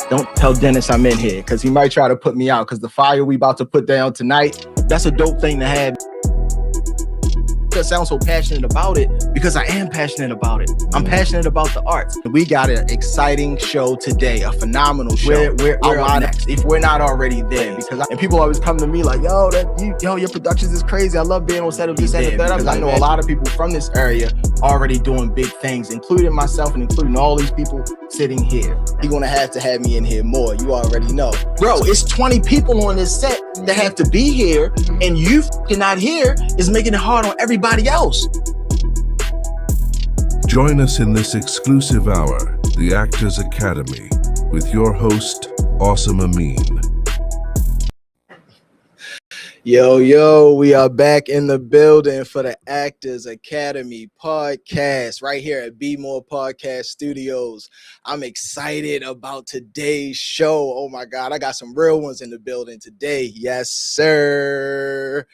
Don't tell Dennis I'm in here because he might try to put me out because the fire we about to put down tonight, that's a dope thing to have. I sound so passionate about it because I am passionate about it. I'm passionate about the arts. We got an exciting show today, a phenomenal show. We're next if we're not already there. And people always come to me like, yo, your productions is crazy. I love being on set of this and the third. I know a lot of people from this area already doing big things, including myself and including all these people sitting here. You're gonna have to have me in here more. You already know, bro. It's 20 people on this set that have to be here, and you not here is making it hard on everybody else. Join us in this exclusive hour, the Actors Academy, with your host, Awsim Amin. Yo, we are back in the building for the Actors Academy podcast right here at Be More Podcast Studios. I'm excited about today's show. Oh my God, I got some real ones in the building today. Yes, sir.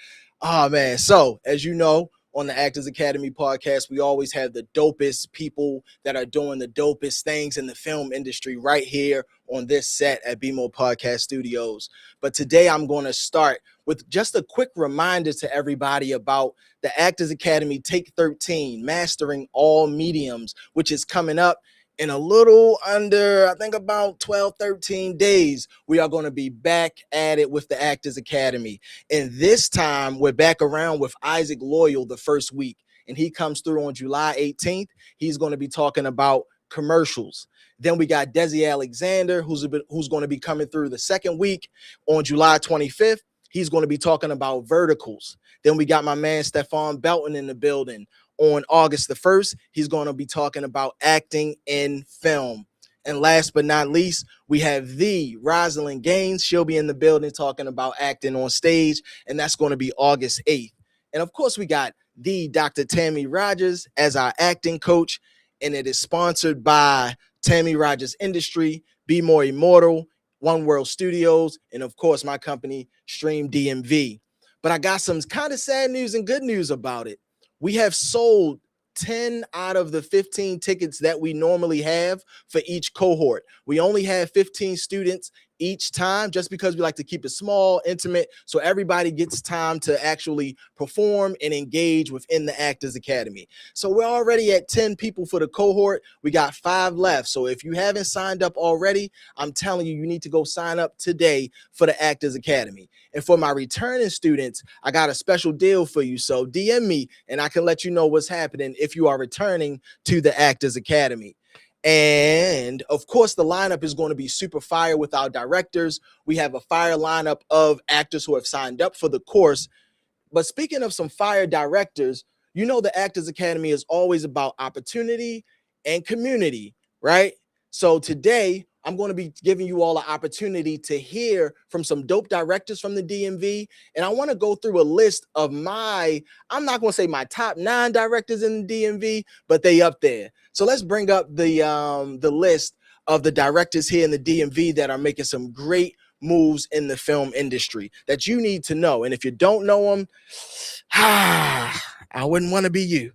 Oh man. So as you know, on the Actors Academy podcast, we always have the dopest people that are doing the dopest things in the film industry right here on this set at Be More Podcast Studios. But today I'm going to start with just a quick reminder to everybody about the Actors Academy Take 13, Mastering All Mediums, which is coming up in a little under, I think about 12, 13 days. We are going to be back at it with the Actors Academy. And this time we're back around with Isaac Loyal the first week. And he comes through on July 18th. He's going to be talking about commercials. Then we got Desi Alexander, who's going to be coming through the second week on July 25th. He's going to be talking about verticals. Then we got my man Stephone Belton in the building. On August the 1st, he's going to be talking about acting in film. And last but not least, we have the Rosalind Gaines. She'll be in the building talking about acting on stage, and that's going to be August 8th. And of course, we got the Dr. Tammy Rogers as our acting coach, and it is sponsored by Tammy Rogers Industry, Be More Immortal, One World Studios, and of course, my company, Stream DMV. But I got some kind of sad news and good news about it. We have sold 10 out of the 15 tickets that we normally have for each cohort. We only have 15 students each time just because we like to keep it small, intimate, so everybody gets time to actually perform and engage within the Actors Academy. So we're already at 10 people for the cohort. We got 5 left. So if you haven't signed up already, I'm telling you, you need to go sign up today for the Actors Academy. And for my returning students, I got a special deal for you. So DM me and I can let you know what's happening if you are returning to the Actors Academy. And of course, the lineup is going to be super fire with our directors. We have a fire lineup of actors who have signed up for the course. But speaking of some fire directors, you know, the Actors Academy is always about opportunity and community, right? So today, I'm going to be giving you all an opportunity to hear from some dope directors from the DMV. And I want to go through a list of I'm not going to say my top 9 directors in the DMV, but they up there. So let's bring up the list of the directors here in the DMV that are making some great moves in the film industry that you need to know. And if you don't know them, I wouldn't want to be you.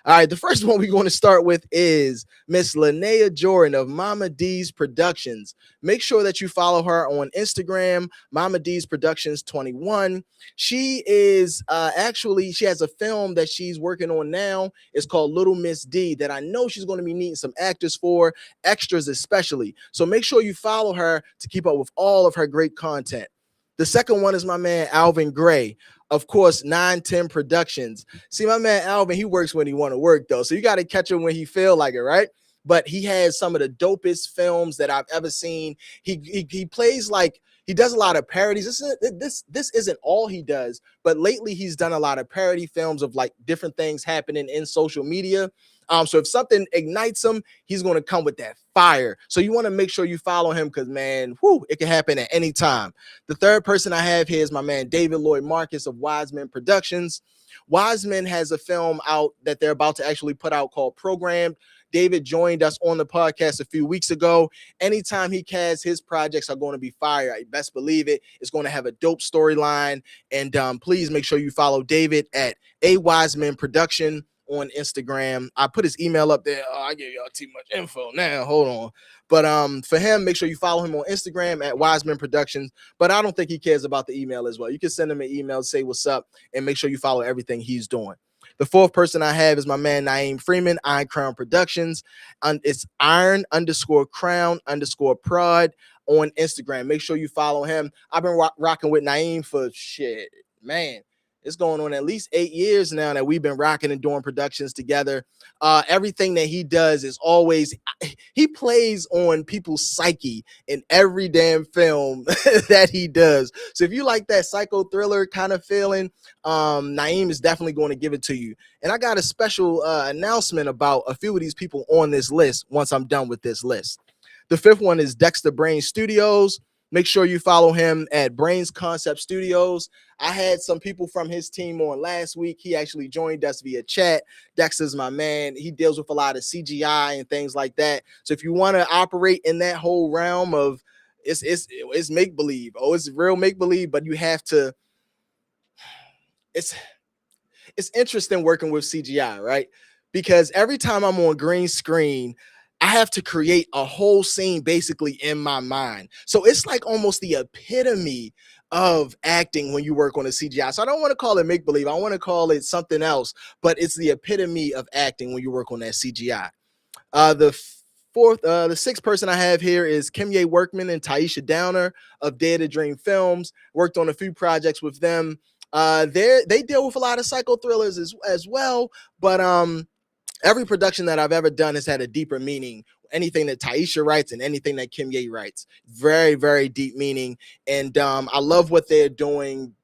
All right, the first one we're going to start with is Miss Linnea Jordan of Mama D's Productions. Make sure that you follow her on Instagram, Mama D's Productions 21. She is she has a film that she's working on now. It's called Little Miss D that I know she's going to be needing some actors for, extras especially. So make sure you follow her to keep up with all of her great content. The second one is my man Alvin Gray. Of course, 910 Productions. See, my man Alvin, he works when he want to work, though. So you got to catch him when he feel like it, right? But he has some of the dopest films that I've ever seen. He plays like he does a lot of parodies. This isn't all he does, but lately he's done a lot of parody films of like different things happening in social media. So if something ignites him, he's going to come with that fire. So you want to make sure you follow him because, man, it can happen at any time. The third person I have here is my man David Lloyd Marcus of Wiseman Productions. Wiseman has a film out that they're about to actually put out called Programmed. David joined us on the podcast a few weeks ago. Anytime he casts, his projects are going to be fire. I best believe it. It's going to have a dope storyline. And please make sure you follow David at A Wiseman Production on Instagram. I put his email up there. Oh, I gave y'all too much info now. Hold on. But for him, make sure you follow him on Instagram at Wiseman Productions. But I don't think he cares about the email as well. You can send him an email, say what's up, and make sure you follow everything he's doing. The fourth person I have is my man Naim Freeman, Iron Crown Productions. It's Iron_Crown_Prod on Instagram. Make sure you follow him. I've been rocking with Naim for shit, man. It's going on at least 8 years now that we've been rocking and doing productions together. Everything that he does is always, he plays on people's psyche in every damn film that he does. So if you like that psycho thriller kind of feeling, Naim is definitely going to give it to you. And I got a special announcement about a few of these people on this list once I'm done with this list. The fifth one is Dexter Brain Studios. Make sure you follow him at Brains Concept Studios. I had some people from his team on last week. He actually joined us via chat. Dexter's my man. He deals with a lot of CGI and things like that. So if you want to operate in that whole realm of it's make-believe. Oh, it's real make-believe, but you have to, it's interesting working with CGI, right? Because every time I'm on green screen, I have to create a whole scene basically in my mind. So it's like almost the epitome of acting when you work on a CGI. So I don't want to call it make-believe. I want to call it something else, but it's the epitome of acting when you work on that CGI. The sixth person I have here is Kimye Workman and Taisha Downer of Dare to Dream Films. Worked on a few projects with them. They deal with a lot of psycho thrillers as well, but every production that I've ever done has had a deeper meaning. Anything that Taisha writes and anything that Kimye writes, very, very deep meaning. And I love what they're doing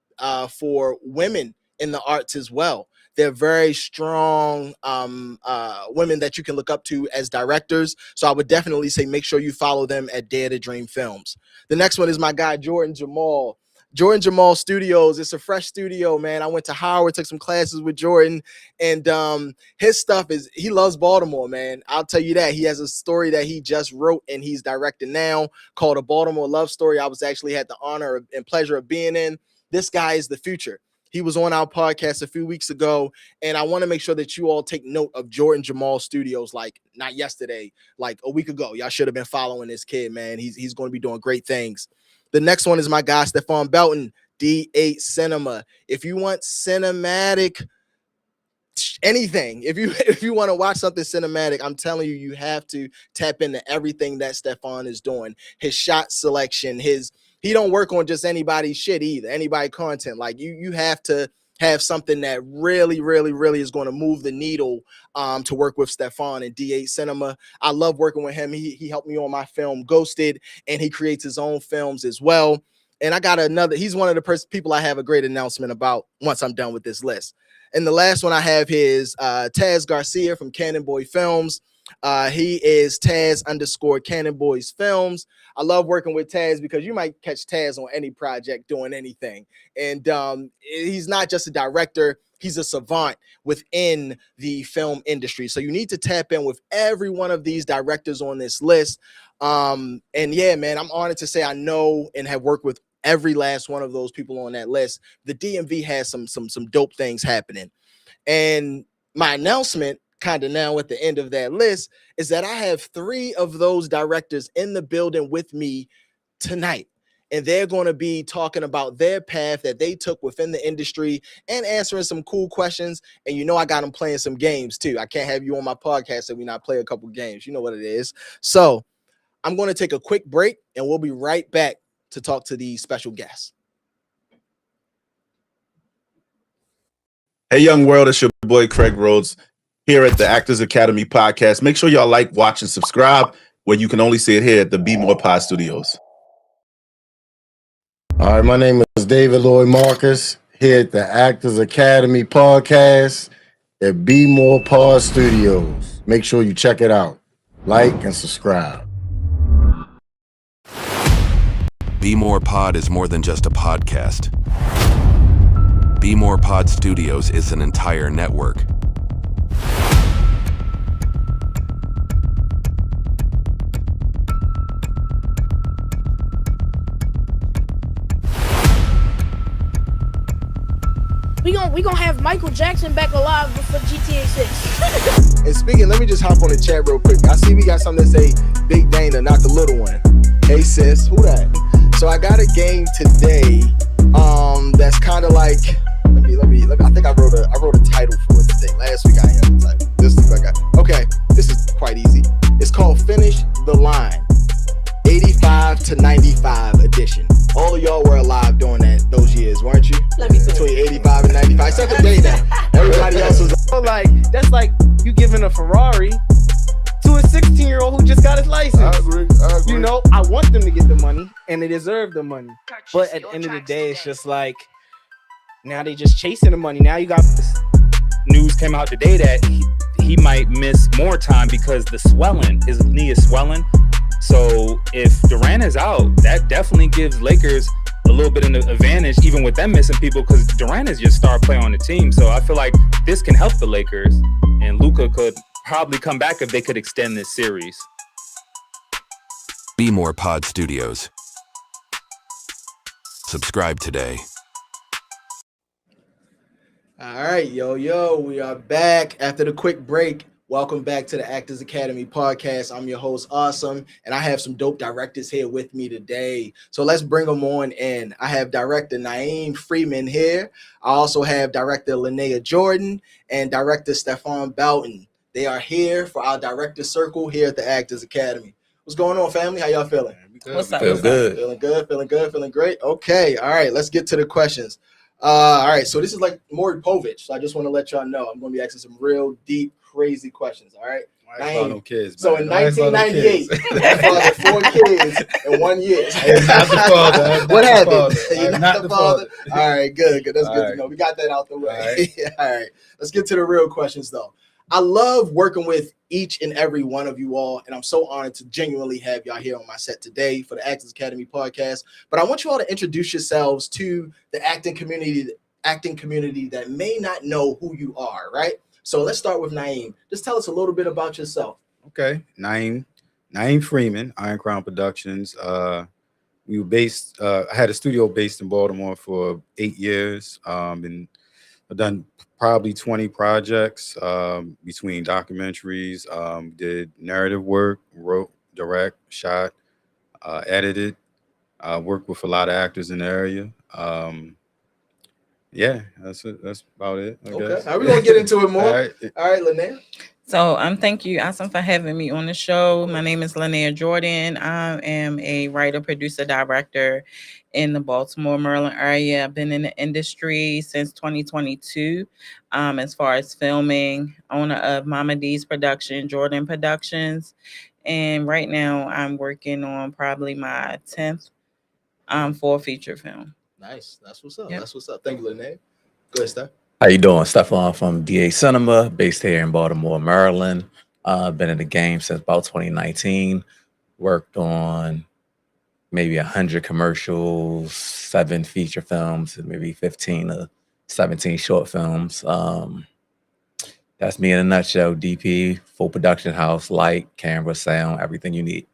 for women in the arts as well. They're very strong women that you can look up to as directors. So I would definitely say make sure you follow them at Dare to Dream Films. The next one is my guy, Jordan Jamal. Jordan Jamal Studios. It's a fresh studio, man. I went to Howard, took some classes with Jordan, and his stuff is, he loves Baltimore, man. I'll tell you that. He has a story that he just wrote and he's directing now called A Baltimore Love Story. I was actually had the honor and pleasure of being in. This guy is the future. He was on our podcast a few weeks ago, and I want to make sure that you all take note of Jordan Jamal Studios, like not yesterday, like a week ago. Y'all should have been following this kid, man. He's going to be doing great things. The next one is my guy, Stephone Belton, D8 Cinema. If you want cinematic anything, if you want to watch something cinematic, I'm telling you, you have to tap into everything that Stephone is doing. His shot selection, he don't work on just anybody's shit either, anybody content. Like you have to have something that really, really, really is going to move the needle to work with Stephone and D8 Cinema. I love working with him. He helped me on my film Ghosted, and he creates his own films as well. And I got another, he's one of the people I have a great announcement about once I'm done with this list. And the last one I have here is Taz Garcia from Cannon Boy Films. He is Taz_Cannon Boys Films. I love working with Taz because you might catch Taz on any project doing anything. And he's not just a director, he's a savant within the film industry. So you need to tap in with every one of these directors on this list. And yeah, man, I'm honored to say I know and have worked with every last one of those people on that list. The DMV has some dope things happening. And my announcement kind of now at the end of that list is that I have 3 of those directors in the building with me tonight. And they're going to be talking about their path that they took within the industry and answering some cool questions. And you know, I got them playing some games too. I can't have you on my podcast if we not play a couple games. You know what it is. So I'm going to take a quick break and we'll be right back to talk to these special guests. Hey, young world, it's your boy Craig Rhodes here at the Actors Academy podcast. Make sure y'all like, watch, and subscribe where you can only see it here at the Be More Pod Studios. All right, my name is David Lloyd Marcus here at the Actors Academy podcast at Be More Pod Studios. Make sure you check it out. Like and subscribe. Be More Pod is more than just a podcast. Be More Pod Studios is an entire network. We gonna gonna have Michael Jackson back alive for GTA 6. And speaking, let me just hop on the chat real quick. I see we got something that say Big Dana, not the little one. Hey sis, who that? So I got a game today. That's kind of like. Let me. I think I wrote a title for it today. Last week I had a title. This week I got. Okay, this is quite easy. It's called Finish the Line, 85 to 95 edition. All of y'all were alive during those years, weren't you? Let me see. Between 85 and 95, except for Dana. Everybody else was. So like that's like you giving a Ferrari to a 16-year-old who just got his license. I agree. You know, I want them to get the money and they deserve the money. But at the end of the day, it's just like now they just chasing the money. Now you got this news came out today that he might miss more time because the swelling, his knee is swelling. So if Durant is out, that definitely gives Lakers a little bit of an advantage, even with them missing people, because Durant is your star player on the team. So I feel like this can help the Lakers, and Luka could probably come back if they could extend this series. Be More Pod Studios. Subscribe today. All right, yo, we are back after the quick break. Welcome back to the Actors Academy podcast. I'm your host, Awsim, and I have some dope directors here with me today. So let's bring them on in. I have director Naim Freeman here. I also have director Linnea Jordan and director Stephone Belton. They are here for our director circle here at the Actors Academy. What's going on, family? How y'all feeling? What's up? Feeling good, feeling great. Okay, all right, let's get to the questions. All right, so this is like Maury Povich. So I just want to let y'all know I'm going to be asking some real deep, crazy questions. All right. No kids, so in 1998, I fathered 4 kids in 1 year. Not the father. What happened? You're not the father. All right, good. That's All good right. to know. We got that out the way. All right. All right. Let's get to the real questions, though. I love working with each and every one of you all, and I'm so honored to genuinely have y'all here on my set today for the Actors Academy podcast. But I want you all to introduce yourselves to the acting community that may not know who you are, right? So let's start with Naim. Just tell us a little bit about yourself. Okay, Naim Freeman, Iron Crown Productions. We were based. I had a studio based in Baltimore for 8 years. And I've done probably 20 projects between documentaries, did narrative work, wrote, direct, shot, edited, worked with a lot of actors in the area. Yeah, that's about it. I guess. All right, we're going to get into it more. All right, Linnea. So thank you, Awsim, for having me on the show. My name is Linnea Jordan. I am a writer, producer, director in the Baltimore, Maryland area. I've been in the industry since 2022. As far as filming, owner of Mama D's Production, Jordan Productions. And right now I'm working on probably my 10th full feature film. Nice. That's what's up. Yep. That's what's up. Thank you, Linnea. Go ahead, Steph. How you doing? Stephone from DA Cinema, based here in Baltimore, Maryland. Been in the game since about 2019. Worked on maybe 100 commercials, 7 feature films, and maybe 15 to 17 short films. That's me in a nutshell. DP, full production house, light, camera, sound, everything you need.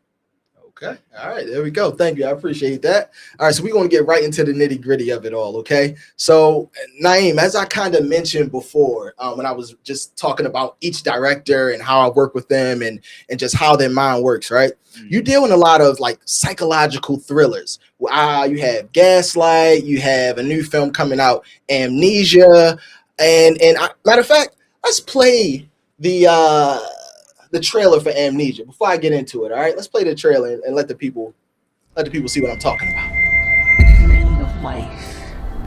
Okay. All right. There we go. Thank you. I appreciate that. All right. So we're going to get right into the nitty gritty of it all. Okay. So Naim, as I kind of mentioned before, when I was just talking about each director and how I work with them and just how their mind works, right? Mm-hmm. You deal in a lot of like psychological thrillers. You have Gaslight. You have a new film coming out, Amnesia. And matter of fact, let's play the trailer for Amnesia before I get into it. All right, let's play the trailer and let the people see what I'm talking about. The meaning of life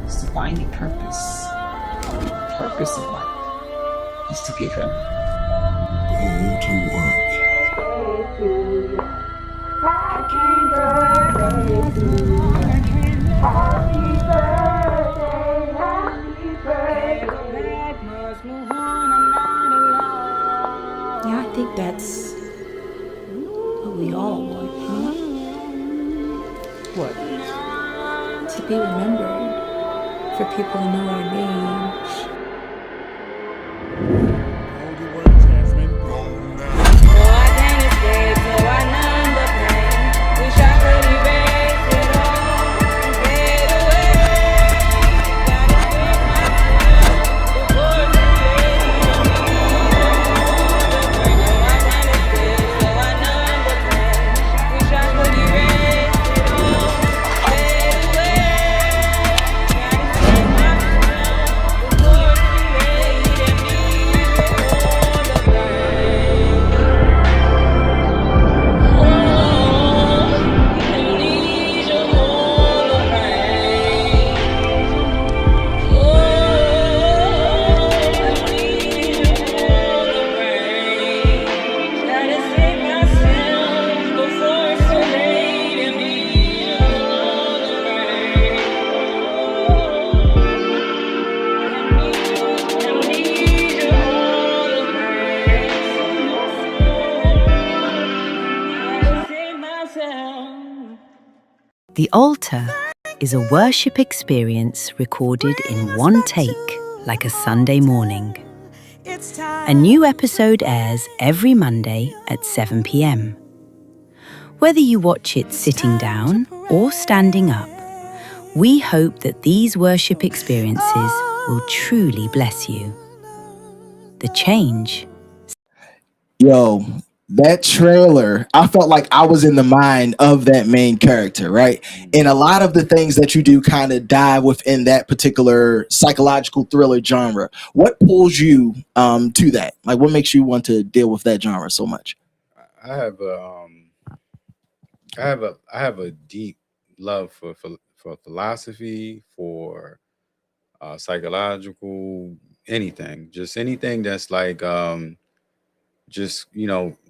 is to find a purpose. The purpose of life is to give him. Go to work. Yeah, I think that's what we all want, huh? what? To be remembered, for people to know our names. The altar is a worship experience recorded in one take, like a Sunday morning. A new episode airs every Monday at 7 p.m. Whether you watch it sitting down or standing up, we hope that these worship experiences will truly bless you. The change. Yo, that trailer, I felt like I was in the mind of that main character, right? And a lot of the things that you do kind of dive within that particular psychological thriller genre. What pulls you to that? Like, what makes you want to deal with that genre so much? I have a deep love for philosophy, for psychological anything, just anything that's like just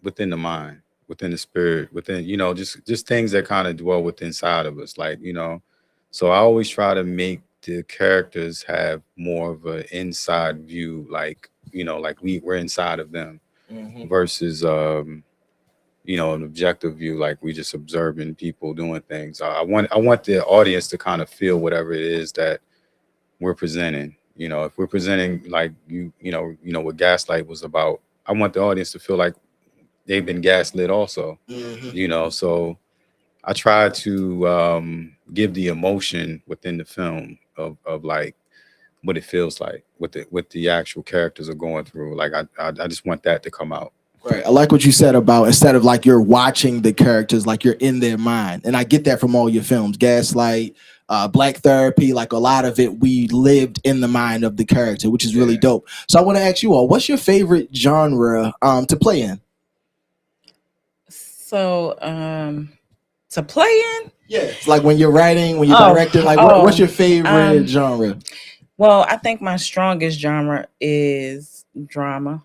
within the mind, within the spirit, within just things that kind of dwell within inside of us, like so I always try to make the characters have more of an inside view, like like we're inside of them, versus an objective view, like we just observing people doing things. I want the audience to kind of feel whatever it is that we're presenting. If we're presenting like what Gaslight was about, I want the audience to feel like they've been gaslit also. So I try to give the emotion within the film of like what it feels like, what the actual characters are going through. Like I just want that to come out. Right. I like what you said about instead of like you're watching the characters, like you're in their mind. And I get that from all your films, Gaslight, Black Therapy, like a lot of it, we lived in the mind of the character, which is really dope. So I want to ask you all, what's your favorite genre to play in? So to play in? Yeah. It's like when you're writing, when you're directing, like what's your favorite genre? Well, I think my strongest genre is drama.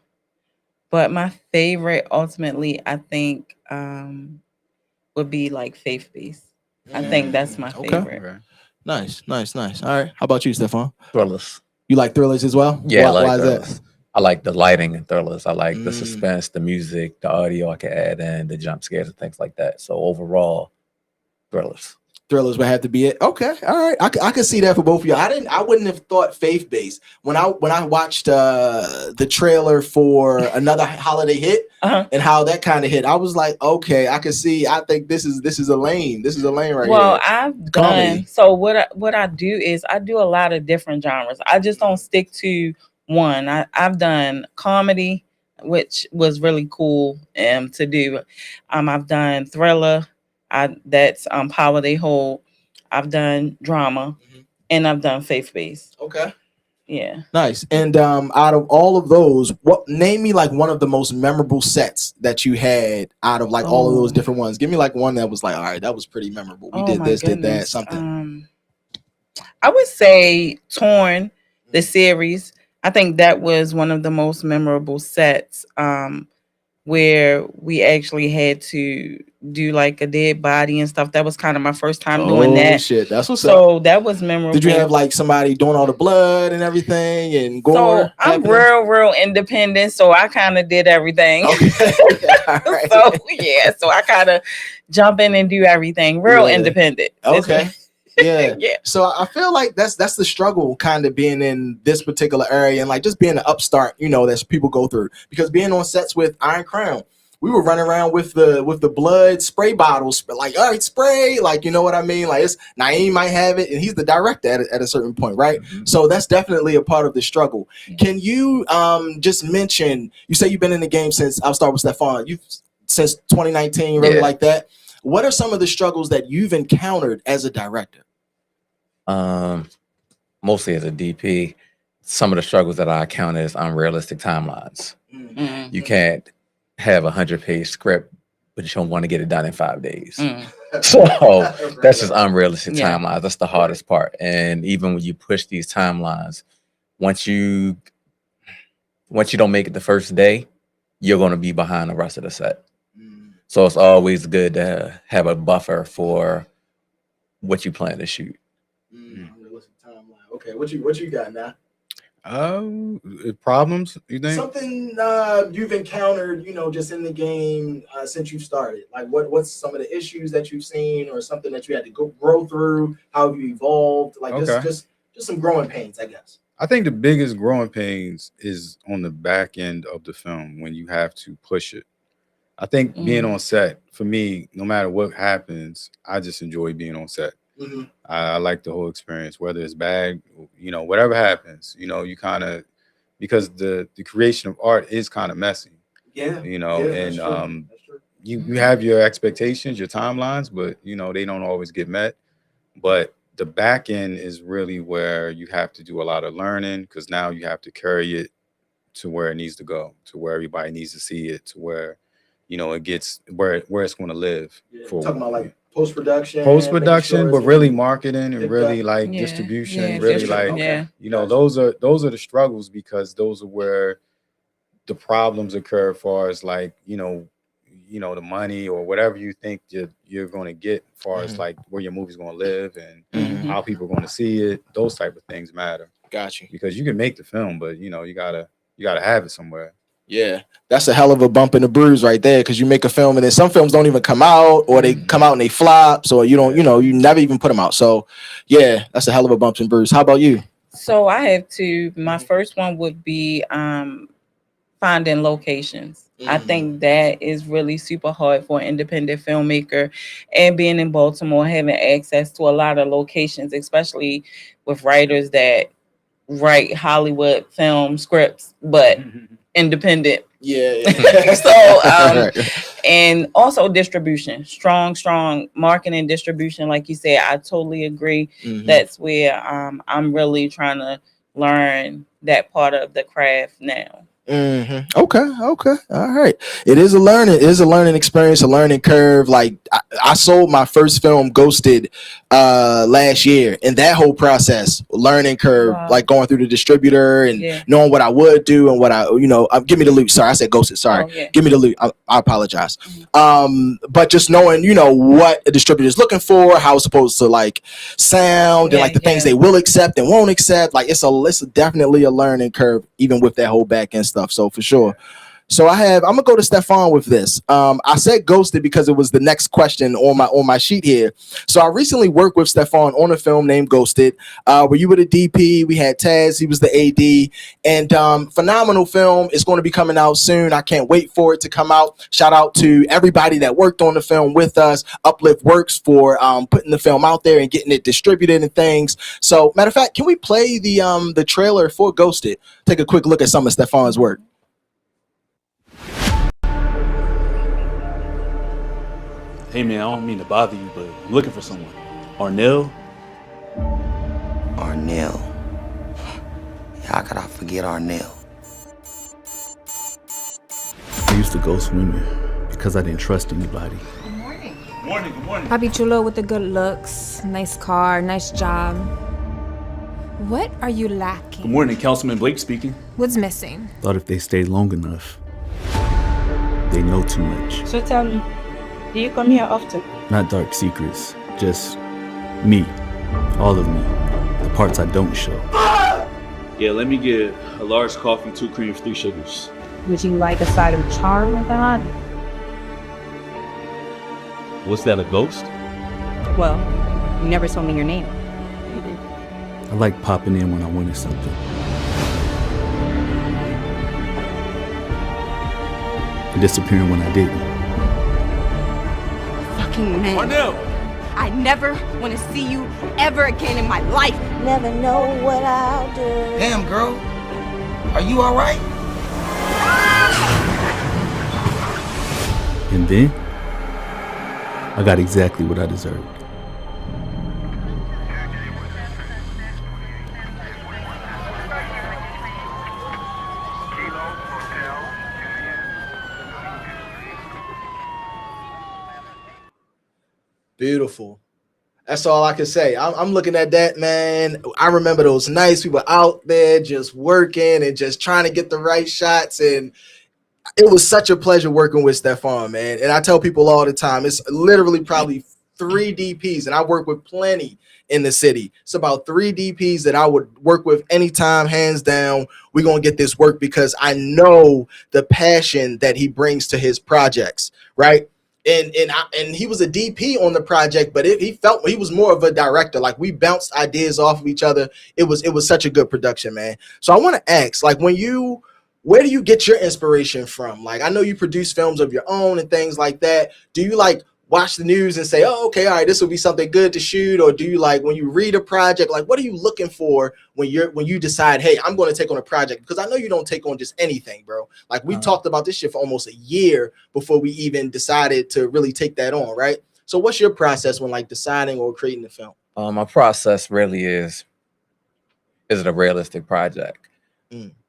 But my favorite, ultimately, I think, would be like faith-based. I think that's my favorite. Okay. Nice. All right. How about you, Stephone? Thrillers. You like thrillers as well? Yeah, Why thrillers. is that? I like the lighting in thrillers. I like the suspense, the music, the audio I can add in, the jump scares and things like that. So overall, thrillers. Thrillers would have to be it. Okay, all right. I could see that for both of you. I wouldn't have thought faith based when I watched the trailer for Another Holiday Hit and how that kind of hit. I was like, okay, I can see. I think this is a lane. This is a lane right here. Well, I've done so. What I do is I do a lot of different genres. I just don't stick to one. I've done comedy, which was really cool to do. I've done thriller. That's Power They Hold. I've done drama, and I've done faith-based. Okay. Yeah. Nice. And out of all of those, name me like one of the most memorable sets that you had out of like all of those different ones. Give me like one that was like, all right, that was pretty memorable. We did this, did that, something. I would say Torn, the series. I think that was one of the most memorable sets. Where we actually had to do like a dead body and stuff. That was kind of my first time doing that. Shit, that's what's up. So that was memorable. Did you have like somebody doing all the blood and everything and gore? So I'm real independent, so I kind of did everything. Okay. Right. So I kind of jump in and do everything. Real independent. Okay. Yeah. Yeah. So I feel like that's the struggle kind of being in this particular area and like just being an upstart, that people go through. Because being on sets with Iron Crown, we were running around with the blood spray bottles, like, all right, spray, like, you know what I mean? Like it's Naim might have it and he's the director at a certain point, right? So that's definitely a part of the struggle. Can you just mention, you say you've been in the game since, I'll start with Stephone, since 2019, really like that. What are some of the struggles that you've encountered as a director? Mostly as a DP, some of the struggles that I count as unrealistic timelines. You can't have 100-page script, but you don't want to get it done in 5 days. So that's just unrealistic timelines. That's the hardest part. And even when you push these timelines, once you don't make it the first day, you're going to be behind the rest of the set. So it's always good to have a buffer for what you plan to shoot. Okay, what you got now? Problems, you think? Something you've encountered, just in the game since you started. Like, what's some of the issues that you've seen, or something that you had to grow through? How have you evolved? Like, just some growing pains, I guess. I think the biggest growing pains is on the back end of the film when you have to push it. I think being on set, for me, no matter what happens, I just enjoy being on set. Mm-hmm. I like the whole experience, whether it's bad, whatever happens, you kind of, because the creation of art is kind of messy. Yeah. And that's true. You have your expectations, your timelines, but they don't always get met. But the back end is really where you have to do a lot of learning, because now you have to carry it to where it needs to go, to where everybody needs to see it, to where it gets where it's going to live. Yeah. Talking about like post-production, but really marketing and really like distribution, really like those are the struggles, because those are where the problems occur as far as like the money or whatever you think you're going to get as far as like where your movie's going to live and how people are going to see it. Those type of things matter. Got you. Because you can make the film, but you gotta have it somewhere. Yeah, that's a hell of a bump in the bruise right there, because you make a film and then some films don't even come out, or they come out and they flop, so you don't, you never even put them out. So yeah, that's a hell of a bump and bruise. How about you? So I have two. My first one would be finding locations. I think that is really super hard for an independent filmmaker, and being in Baltimore, having access to a lot of locations, especially with writers that write Hollywood film scripts, but independent. Yeah. So and also distribution, strong marketing distribution. Like you said, I totally agree. That's where I'm really trying to learn that part of the craft now. Okay. All right. It is a learning experience, a learning curve. Like I sold my first film, Ghosted, last year, and that whole process, learning curve, like going through the distributor and knowing what I would do and what give me the loot. Sorry, I said Ghosted. Sorry, give me the loot. I apologize. But just knowing, what a distributor is looking for, how it's supposed to like sound, and like the things they will accept and won't accept. Like it's definitely a learning curve, even with that whole back end stuff. So for sure. So I'm gonna go to Stephone with this. I said Ghosted because it was the next question on my sheet here. So I recently worked with Stephone on a film named Ghosted, where you were the DP. We had Taz, he was the AD, and phenomenal film. It's going to be coming out soon. I can't wait for it to come out. Shout out to everybody that worked on the film with us. Uplift Works for putting the film out there and getting it distributed and things. So matter of fact, can we play the trailer for Ghosted? Take a quick look at some of Stephone's work. Hey man, I don't mean to bother you, but I'm looking for someone. Arnell? How could I forget Arnell? I used to ghost women because I didn't trust anybody. Good morning. Good morning. Papi Chulo with the good looks, nice car, nice job. What are you lacking? Good morning, Councilman Blake speaking. What's missing? Thought if they stayed long enough, they know too much. So tell me, do you come here often? Not dark secrets, just me. All of me. The parts I don't show. Yeah, let me get a large coffee, 2 creams, 3 sugars. Would you like a side of charm with that? What's that, a ghost? Well, you never told me your name. I like popping in when I wanted something. And disappearing when I didn't. Fucking man. Arnell! I never want to see you ever again in my life. Never know what I'll do. Damn, girl. Are you all right? And then, I got exactly what I deserved. Beautiful. That's all I can say. I'm looking at that, man. I remember those nights we were out there just working and just trying to get the right shots. And it was such a pleasure working with Stephone, man. And I tell people all the time, it's literally probably 3 DPs, and I work with plenty in the city. It's about 3 DPs that I would work with anytime, hands down. We're going to get this work because I know the passion that he brings to his projects, right? And he was a DP on the project, but he felt he was more of a director. Like, we bounced ideas off of each other. It was such a good production, man. So I want to ask, like, where do you get your inspiration from? Like, I know you produce films of your own and things like that. Do you like watch the news and say, oh, okay, all right, this will be something good to shoot? Or do you, like, when you read a project, like, what are you looking for when you decide, hey, I'm going to take on a project? Because I know you don't take on just anything, bro. Like, we talked about this shit for almost a year before we even decided to really take that on, right? So what's your process when, like, deciding or creating the film? My process really is it a realistic project?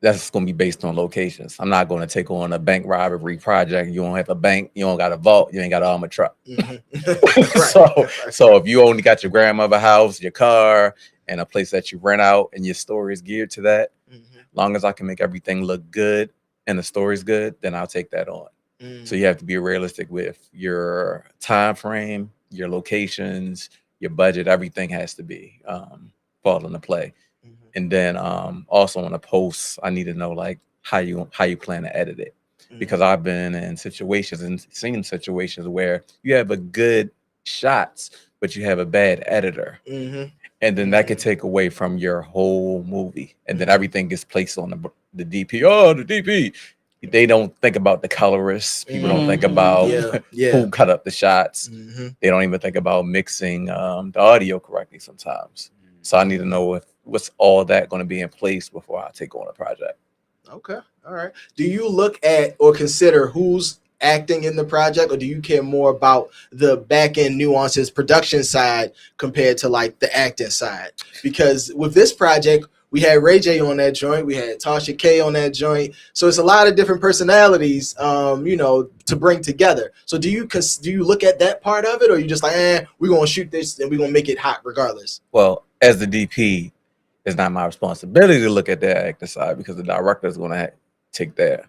That's going to be based on locations. I'm not going to take on a bank robbery project. You don't have a bank, you don't got a vault, you ain't got an armored truck. So if you only got your grandmother house, your car, and a place that you rent out, and your story is geared to that, long as I can make everything look good and the story's good, then I'll take that on. So you have to be realistic with your time frame, your locations, your budget. Everything has to be fall into play. And then also on a post, I need to know, like, how you plan to edit it, because I've been in situations and seen situations where you have a good shots, but you have a bad editor, and then that could take away from your whole movie, and then everything gets placed on the DP. Oh, the DP. They don't think about the colorists. People don't think about who cut up the shots. They don't even think about mixing the audio correctly sometimes. So I need to know what's all that going to be in place before I take on a project. Okay. All right. Do you look at or consider who's acting in the project, or do you care more about the back end nuances, production side, compared to, like, the acting side? Because with this project, we had Ray J on that joint, we had Tasha K on that joint, so it's a lot of different personalities, to bring together. So do you look at that part of it, or you just like, we're gonna shoot this and we're gonna make it hot regardless? Well, as the DP, it's not my responsibility to look at that acting side, because the director is going to take that.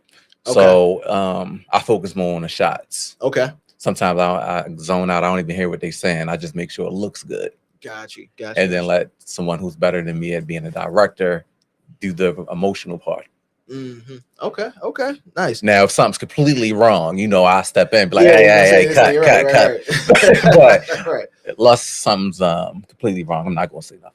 Okay. So I focus more on the shots. Okay. Sometimes I zone out. I don't even hear what they're saying. I just make sure it looks good. Got you. And then let someone who's better than me at being a director do the emotional part. Okay. Nice. Now, if something's completely wrong, I step in and be like, hey, cut. But unless something's completely wrong, I'm not going to say nothing.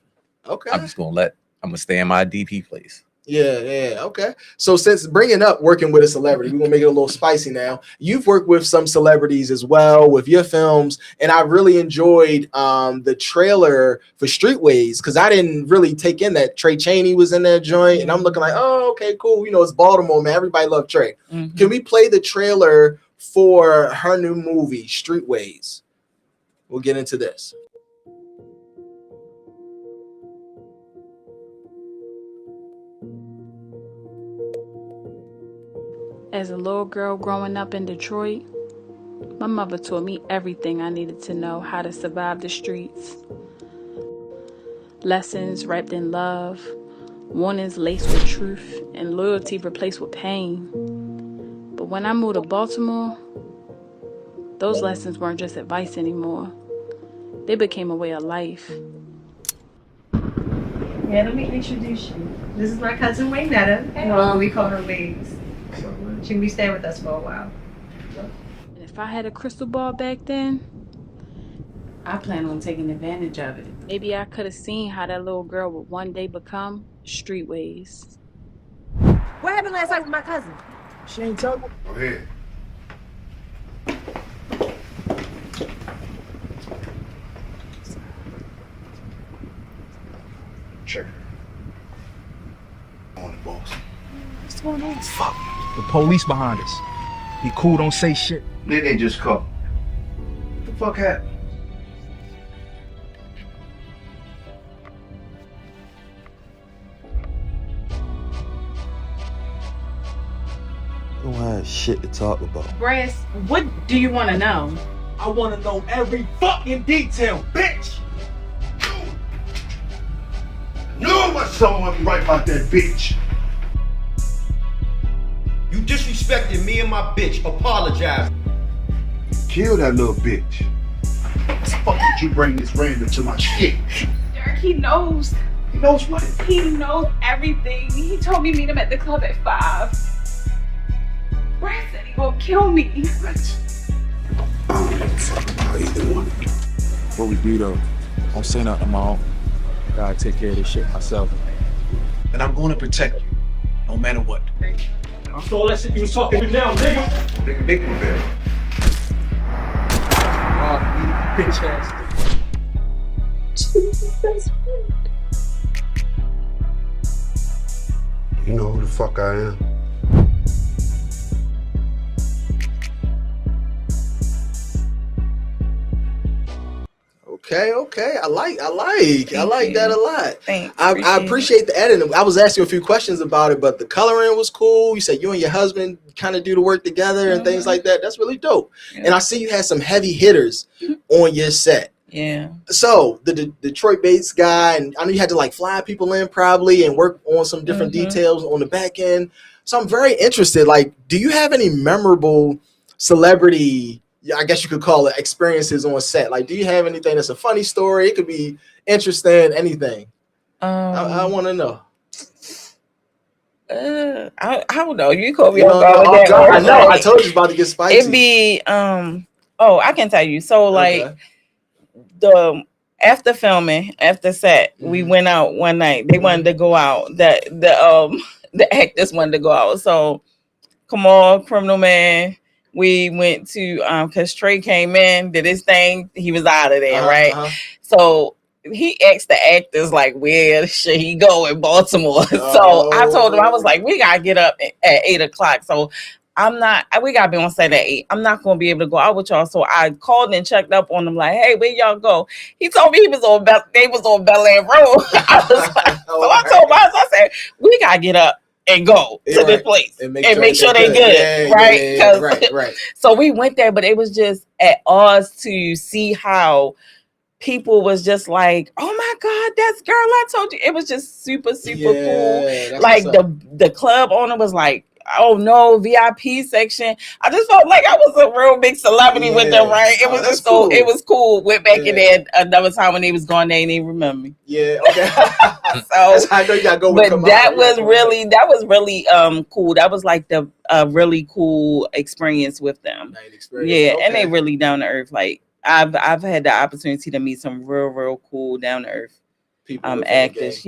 Okay. I'm going to stay in my DP place. Yeah. Okay. So since bringing up working with a celebrity, we're going to make it a little spicy now. You've worked with some celebrities as well with your films, and I really enjoyed the trailer for Streetways, because I didn't really take in that Trey Chaney was in that joint, and I'm looking like, oh, okay, cool. It's Baltimore, man. Everybody loved Trey. Can we play the trailer for her new movie, Streetways? We'll get into this. As a little girl growing up in Detroit, my mother taught me everything I needed to know how to survive the streets. Lessons wrapped in love, warnings laced with truth, and loyalty replaced with pain. But when I moved to Baltimore, those lessons weren't just advice anymore. They became a way of life. Yeah, let me introduce you. This is my cousin Waynetta. Well, we call her Waves. She will be staying with us for a while. And if I had a crystal ball back then, I plan on taking advantage of it. maybe I could have seen how that little girl would one day become Streetways. What happened last night with my cousin? She ain't told me. Go ahead. Sure. On the boss. What's going on? Fuck. The police behind us. Be cool, don't say shit. Then they just come. What the fuck happened? You don't have shit to talk about. Brass, what do you want to know? I want to know every fucking detail, bitch! Knew what someone be right about that bitch. You disrespected me and my bitch. Apologize. Kill that little bitch. What the fuck did you bring this random to my shit? Derek, he knows. He knows what? He knows everything. He told me meet him at the club at 5. Brad said he gonna kill me. Right. I don't give a fuck about either one. What we do though, don't say nothing, Mom. Gotta take care of this shit myself. And I'm gonna protect you, no matter what. After all that shit you was talking to now, nigga. Nigga, make me better. Bitch ass. You know who the fuck I am? Okay. I like that a lot. Thanks. I appreciate the editing. I was asking a few questions about it, but the coloring was cool. You said you and your husband kind of do the work together and things like that. That's really dope. Yeah. And I see you had some heavy hitters on your set. Yeah. So the Detroit-based guy, and I know you had to like fly people in probably and work on some different details on the back end. So I'm very interested. Like, do you have any memorable celebrity, I guess you could call it, experiences on set? Like, do you have anything that's a funny story? It could be interesting, anything. I want to know. I don't know. You called me I know. I told you it's about to get spicy. It'd be I can tell you. So like the after filming, after set, we went out one night. They wanted to go out. The actors wanted to go out. So Kamal, Criminal Man. We went to because Trey came in, did his thing, he was out of there, right? So he asked the actors like where should he go in Baltimore. So I told him, I was like, we gotta get up at 8:00. So we gotta be on set at 8. I'm not gonna be able to go out with y'all. So I called and checked up on them, like, hey, where y'all go? He told me they was on Bel Air Road. I told him, I said, we gotta get up and go to this place and make sure they good, right? Right. So we went there, but it was just at odds to see how people was just like, oh my God, that's girl I told you. It was just super cool. Like the club owner was like, oh no, VIP section. I just felt like I was a real big celebrity with them, right? It was just cool. It was cool. Went back in there another time when he was gone, they didn't even remember me. Yeah, okay. So I know you gotta go with but that was really cool. That was like the really cool experience with them. And they really down to earth. Like I've had the opportunity to meet some real cool down to earth people, actors.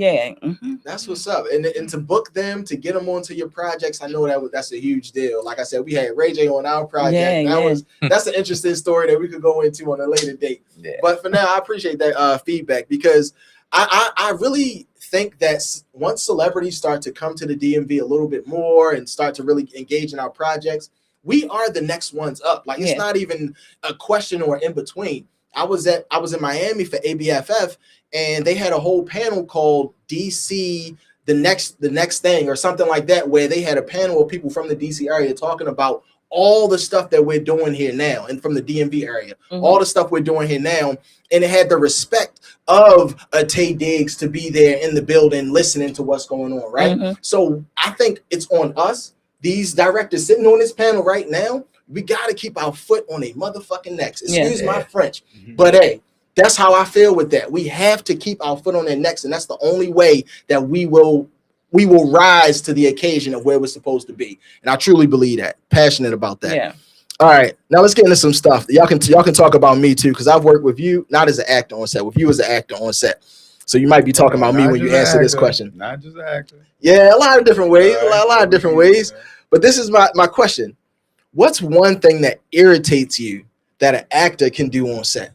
That's what's up. And to book them, to get them onto your projects, I know that's a huge deal. Like I said, we had Ray J on our project. That's an interesting story that we could go into on a later date. But for now, I appreciate that feedback, because I really think that once celebrities start to come to the DMV a little bit more and start to really engage in our projects, we are the next ones up. Like it's not even a question or in between. I was in Miami for ABFF, and they had a whole panel called DC the next thing or something like that, where they had a panel of people from the DC area talking about all the stuff that we're doing here now, and from the DMV area, all the stuff we're doing here now. And it had the respect of a Tay Diggs to be there in the building listening to what's going on, right? So I think it's on us, these directors sitting on this panel right now. We got to keep our foot on a motherfucking necks. Excuse my French. But hey, that's how I feel with that. We have to keep our foot on their necks, and that's the only way that we will rise to the occasion of where we're supposed to be. And I truly believe that. Passionate about that. Yeah. All right, now let's get into some stuff. Y'all can talk about me too, because I've worked with you, not as an actor on set, with you as an actor on set. So you might be talking about me when you answer this question. Not just an actor. Yeah, a lot of different ways. A lot of different ways. But this is my question. What's one thing that irritates you that an actor can do on set?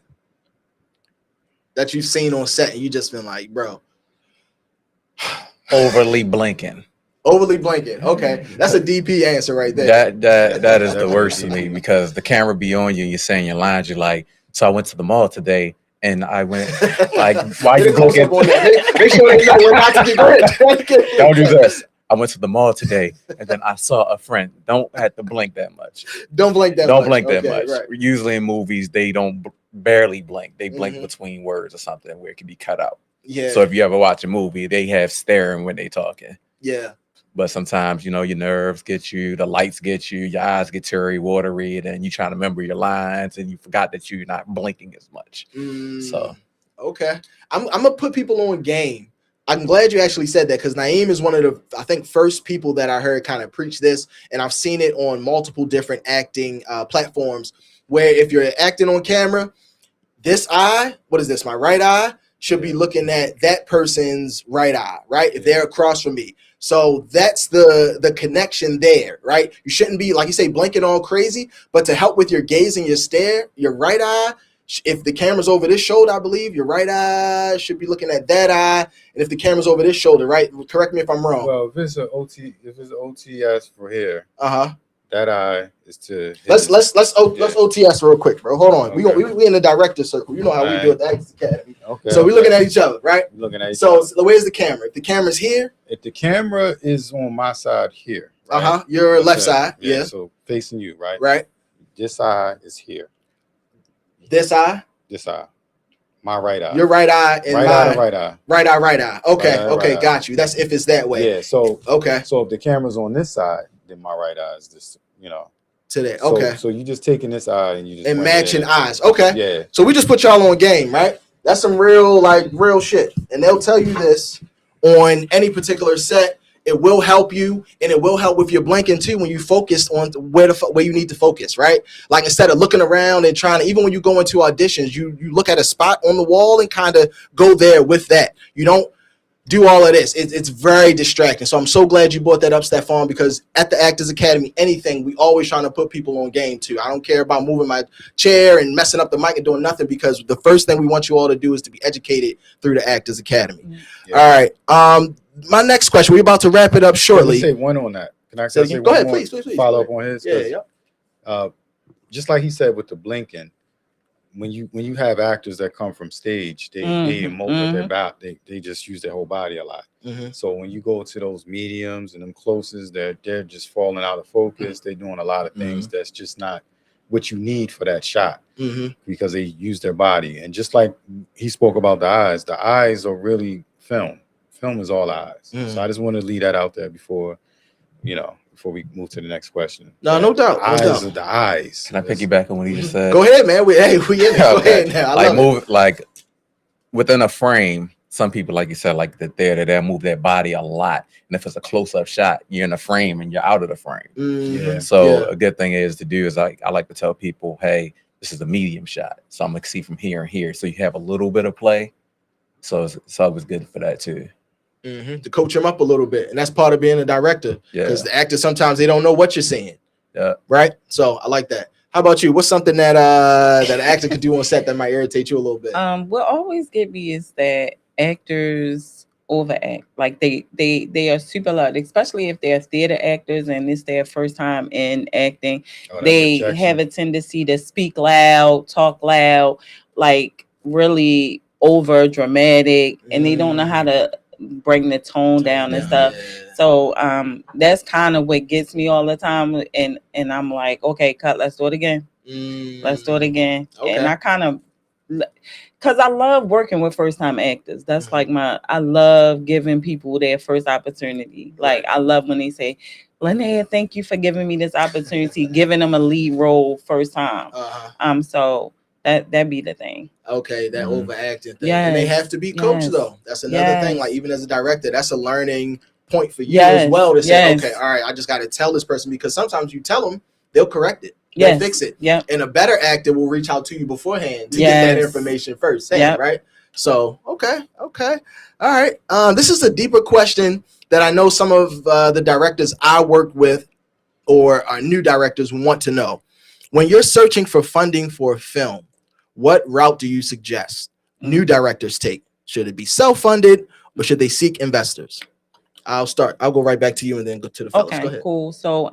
That you've seen on set and you just been like, bro. Overly blinking. Overly blinking. Okay. That's a DP answer right there. That is the worst to me, because the camera be on you and you're saying your lines. You're like, so I went to the mall today and I went like, why you blinking? Make sure they know we're not to get Don't do this. I went to the mall today and then I saw a friend. Don't have to blink that much. Don't blink that much. Right. Usually in movies, they don't barely blink. They blink between words or something where it can be cut out. Yeah. So if you ever watch a movie, they have staring when they talking. Yeah. But sometimes, you know, your nerves get you, the lights get you, your eyes get teary, watery, and then you trying to remember your lines and you forgot that you're not blinking as much. So okay, I'm gonna put people on game. I'm glad you actually said that because Naim is one of the, I think, first people that I heard kind of preach this, and I've seen it on multiple different acting platforms where if you're acting on camera, this eye, what is this? My right eye should be looking at that person's right eye, right? If they're across from me. So that's the connection there, right? You shouldn't be, like you say, blinking all crazy, but to help with your gaze and your stare, your right eye, if the camera's over this shoulder, I believe your right eye should be looking at that eye. And if the camera's over this shoulder, right? Correct me if I'm wrong. Well, if it's an OTS for here, Uh-huh. that eye is to Let's OTS real quick, bro. Hold on. Okay. We in the director circle. You know how we do at the Actors Academy. Okay. So we're looking at each other, right? Looking at each other. So where's the camera? If the camera's here, if the camera is on my side here, right? Your left side, yeah. So facing you, right? Right. This eye is here. This eye. This eye. My right eye. Your right eye and right eye. Right eye. Okay. Right eye. Got you. That's if it's that way. Yeah. So okay. So if the camera's on this side, then my right eye is just, you know. To that. Okay. So you just taking this eye and you just and matching eyes. Okay. Yeah. So we just put y'all on game, right? That's some real shit. And they'll tell you this on any particular set. It will help you, and it will help with your blinking too when you focus on where you need to focus, right? Like instead of looking around and trying to, even when you go into auditions, you look at a spot on the wall and kind of go there with that. You don't do all of this. It's very distracting. So I'm so glad you brought that up, Stephone, because at the Actors Academy, anything, we always trying to put people on game too. I don't care about moving my chair and messing up the mic and doing nothing, because the first thing we want you all to do is to be educated through the Actors Academy. Yeah. All right. My next question, we're about to wrap it up shortly. Say one on that. Can I say go ahead, please. Follow up on his? Yeah. Just like he said with the blinking, when you have actors that come from stage, they emote with their body. They just use their whole body a lot. So when you go to those mediums and them closest, they're just falling out of focus. They're doing a lot of things that's just not what you need for that shot, because they use their body. And just like he spoke about the eyes are really film. Film is all eyes. So I just want to leave that out there before we move to the next question. No doubt. Eyes are the eyes. Can I piggyback on what he just said? Go ahead, man. We in it. Go ahead now. Like move like within a frame. Some people, like you said, like they'll move their body a lot. And if it's a close-up shot, you're in the frame and you're out of the frame. So a good thing is I like to tell people, hey, this is a medium shot. So I'm gonna see from here and here. So you have a little bit of play. So it's always good for that too. To coach them up a little bit, and that's part of being a director. Because the actors sometimes they don't know what you're saying. Right. So I like that. How about you? What's something that that an actor could do on set that might irritate you a little bit? What always get me is that actors overact. Like they are super loud, especially if they're theater actors and it's their first time in acting. They have a tendency to speak loud, talk loud, like really over dramatic, and they don't know how to bring the tone down and stuff. So that's kind of what gets me all the time, and I'm like, okay, cut, let's do it again. Let's do it again. And I kind of, because I love working with first time actors. That's like I love giving people their first opportunity. Like I love when they say, Linnea, thank you for giving me this opportunity, giving them a lead role first time. So that be the thing. Okay, that overacting thing. And they have to be coached though. That's another thing. Like even as a director, that's a learning point for you as well to say, okay, all right, I just got to tell this person, because sometimes you tell them, they'll correct it. They'll fix it. And a better actor will reach out to you beforehand to get that information first. Right? So, okay. All right. This is a deeper question that I know some of the directors I work with or our new directors want to know. When you're searching for funding for a film, what route do you suggest new directors take? Should it be self-funded or should they seek investors? I'll go right back to you and then go to the fellows. Go ahead. Cool. So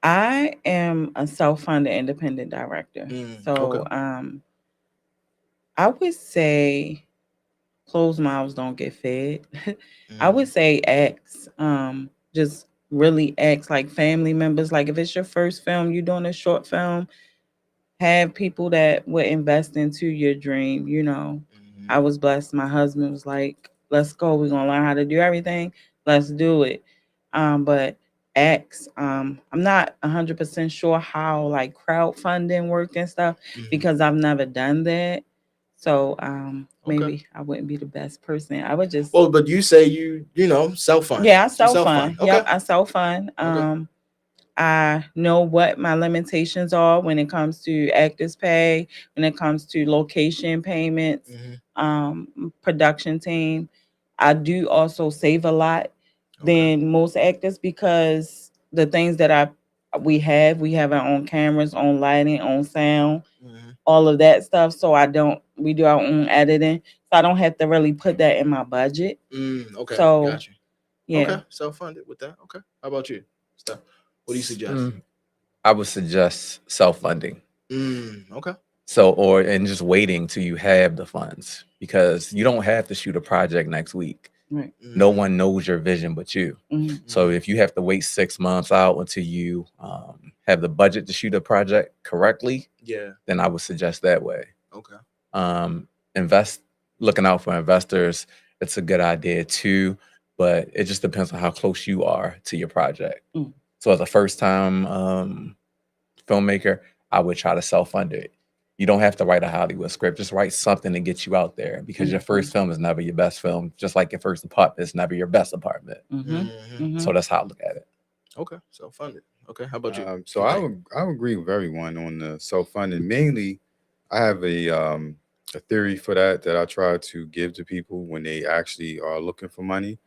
I am a self-funded independent director. I would say closed mouths don't get fed. I would say ask, just really ask like family members. Like if it's your first film, you're doing a short film, have people that would invest into your dream. I was blessed. My husband was like, let's go. We're going to learn how to do everything. let's do it. But X, I'm not 100% sure how like crowdfunding work and stuff because I've never done that. So maybe I wouldn't be the best person. I would just Well, but you say you know self-fund. yeah, I You self-fund. Okay. Yep, I self-fund. I know what my limitations are when it comes to actors pay, when it comes to location payments, production team. I do also save a lot than most actors because the things that we have our own cameras, own lighting, own sound, all of that stuff. So we do our own editing. So I don't have to really put that in my budget. Okay. So Got you. yeah. Okay. Self-funded with that. Okay. How about you, Steph? What do you suggest? I would suggest self-funding. Okay. So, and just waiting till you have the funds because you don't have to shoot a project next week. Right. No one knows your vision but you. So if you have to wait 6 months out until you have the budget to shoot a project correctly, then I would suggest that way. Okay. Looking out for investors, it's a good idea too, but it just depends on how close you are to your project. So as a first-time filmmaker, I would try to self-fund it. You don't have to write a Hollywood script. Just write something to get you out there because your first film is never your best film, just like your first apartment is never your best apartment. So that's how I look at it. Okay. Self-funded. Okay. How about you? So I would agree with everyone on the self-funding. Mainly, I have a theory for that I try to give to people when they actually are looking for money,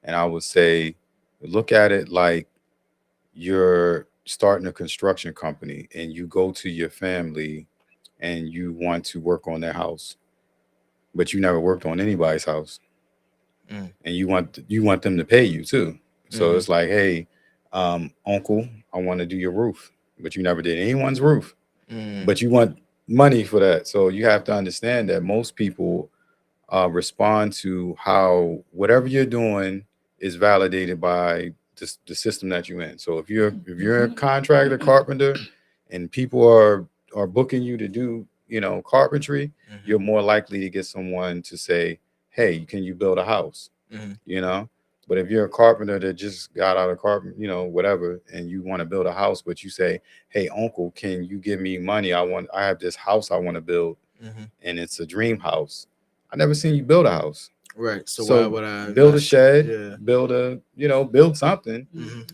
and I would say, look at it like you're starting a construction company and you go to your family and you want to work on their house, but you never worked on anybody's house, and you want them to pay you too. So it's like, hey, uncle, I want to do your roof, but you never did anyone's roof, but you want money for that. So you have to understand that most people respond to how whatever you're doing is validated by the system that you're in. So if you're a contractor, carpenter, and people are booking you to do carpentry, you're more likely to get someone to say, hey, can you build a house? But if you're a carpenter that just got out of carpenter, whatever, and you want to build a house, but you say, hey, uncle, can you give me money? I have this house I want to build, and it's a dream house. I never seen you build a house. Right. So why would I build a shed, build something,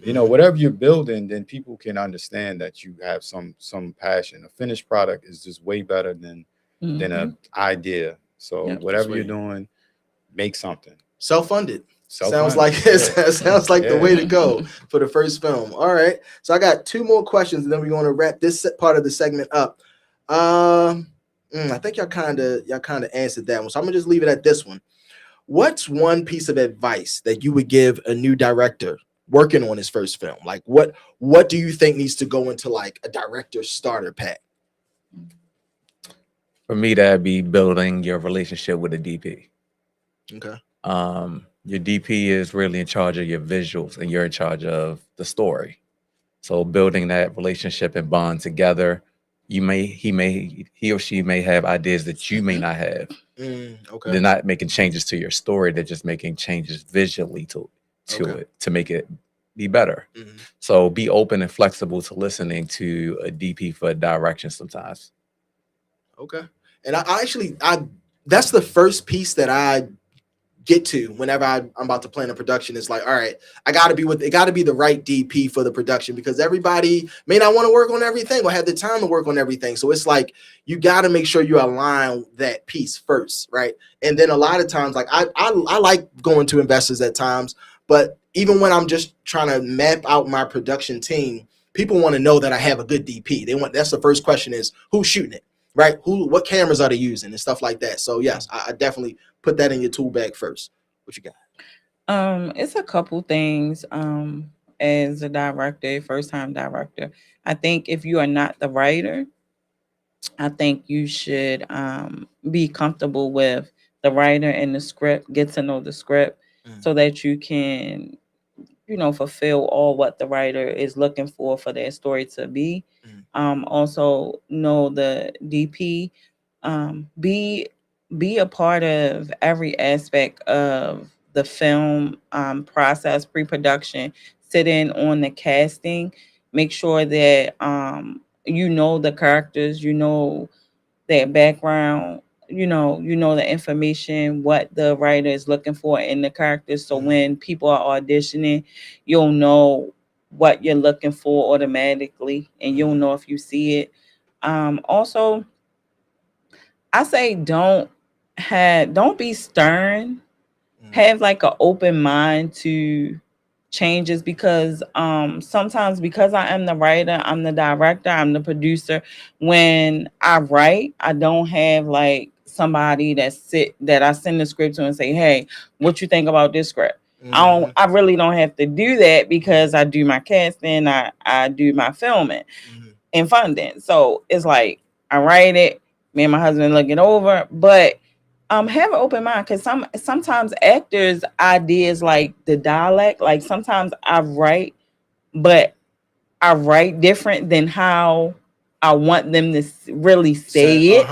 whatever you're building, then people can understand that you have some passion. A finished product is just way better than an idea. So whatever you're doing, make something. Self-funded. Sounds like the way to go for the first film. All right. So I got 2 more questions, and then we're going to wrap this part of the segment up. I think y'all kind of answered that one. So I'm gonna just leave it at this one. What's one piece of advice that you would give a new director working on his first film? Like what do you think needs to go into like a director's starter pack? For me, that'd be building your relationship with a DP. Okay. Your DP is really in charge of your visuals and you're in charge of the story. So building that relationship and bond together, he or she may have ideas that you may not have. Okay. They're not making changes to your story. They're just making changes visually to it to make it be better. So be open and flexible to listening to a DP for direction sometimes. Okay. And I that's the first piece that I get to whenever I'm about to plan a production. It's like, all right, it got to be the right DP for the production, because everybody may not want to work on everything or have the time to work on everything. So it's like, you got to make sure you align that piece first. Right. And then a lot of times, like I like going to investors at times, but even when I'm just trying to map out my production team, people want to know that I have a good DP. That's the first question is, who's shooting it? Right. What cameras are they using and stuff like that. So yes, I definitely put that in your tool bag first. What you got? It's a couple things. As a director, first-time director, I think if you are not the writer, I think you should be comfortable with the writer and the script, get to know the script so that you can, fulfill all what the writer is looking for their story to be. Also know the DP, be a part of every aspect of the film process, pre-production, sit in on the casting, make sure that you know the characters, you know their background, you know the information, what the writer is looking for in the characters. So when people are auditioning, you'll know what you're looking for automatically, and you'll know if you see it. Also, I say don't be stern. Have like an open mind to changes, because sometimes, because I am the writer, I'm the director, I'm the producer, when I write, I don't have like somebody that I send the script to and say, hey, what you think about this script? I really don't have to do that, because I do my casting, I do my filming and funding. So it's like I write it, me and my husband look it over, but have an open mind, because sometimes actors' ideas, like the dialect, like sometimes I write, but I write different than how I want them to really say it.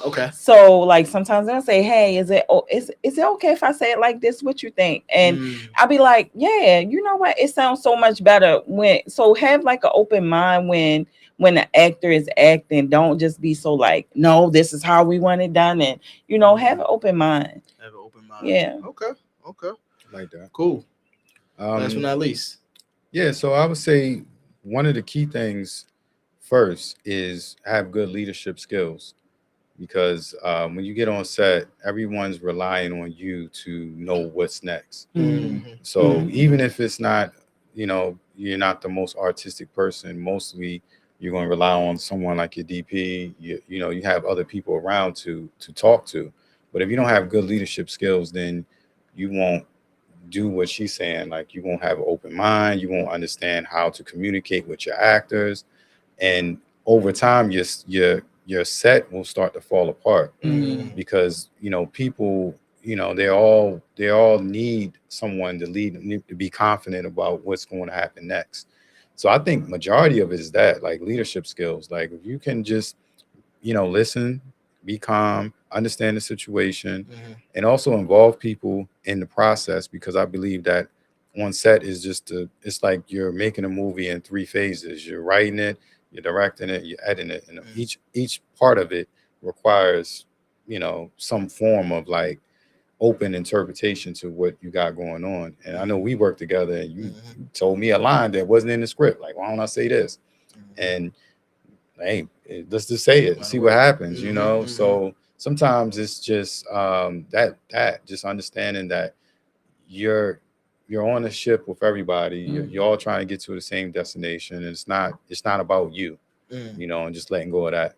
Okay. So like sometimes they'll say, hey, is it okay if I say it like this? What you think? And I'll be like, yeah, you know what? It sounds so much better so have like an open mind when the actor is acting. Don't just be so like, no, this is how we want it done. And have an open mind. Have an open mind. Yeah. Okay. Like that. Cool. Last but not least. Yeah, so I would say one of the key things first is have good leadership skills, because when you get on set, everyone's relying on you to know what's next. So even if it's not, you're not the most artistic person, mostly you're going to rely on someone like your DP. You have other people around to talk to. But if you don't have good leadership skills, then you won't do what she's saying. Like, you won't have an open mind. You won't understand how to communicate with your actors. And over time, your set will start to fall apart because, people, they all need someone to lead, to be confident about what's going to happen next. So I think majority of it is that, like, leadership skills. Like, if you can just, listen, be calm, understand the situation, and also involve people in the process, because I believe that on set is it's like you're making a movie in 3 phases. You're writing it, you're directing it, you're editing it, and each part of it requires, some form of like open interpretation to what you got going on. And I know we worked together, and you told me a line that wasn't in the script. Like, why don't I say this? And hey, let's just say it and see what happens, So sometimes it's just that just understanding that you're on a ship with everybody. You're all trying to get to the same destination, and it's not about you, and just letting go of that.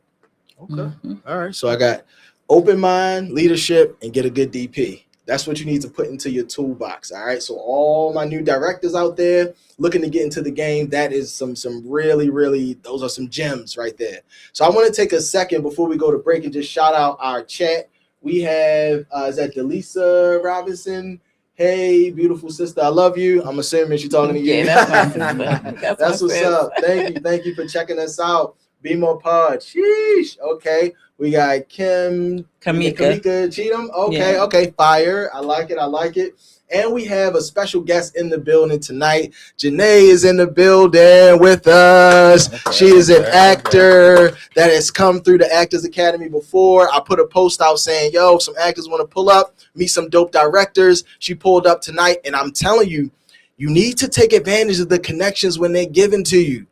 Okay. All right. So I got open mind, leadership, and get a good DP. That's what you need to put into your toolbox. All right. So all my new directors out there looking to get into the game, that is some really, really, those are some gems right there. So I want to take a second before we go to break and just shout out our chat. We have, is that Delisa Robinson? Hey, beautiful sister, I love you. I'm assuming she's talking to you. Yeah, that's my sister. That's what's up. Thank you for checking us out. Be More Pod. Sheesh. Okay. We got Kamika Cheatham. Okay. Fire. I like it. And we have a special guest in the building tonight. Janae is in the building with us. She is an actor that has come through the Actors Academy before. I put a post out saying, yo, if some actors want to pull up, meet some dope directors. She pulled up tonight, and I'm telling you, you need to take advantage of the connections when they're given to you.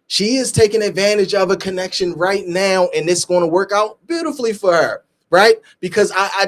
She is taking advantage of a connection right now, and it's going to work out beautifully for her, right? Because I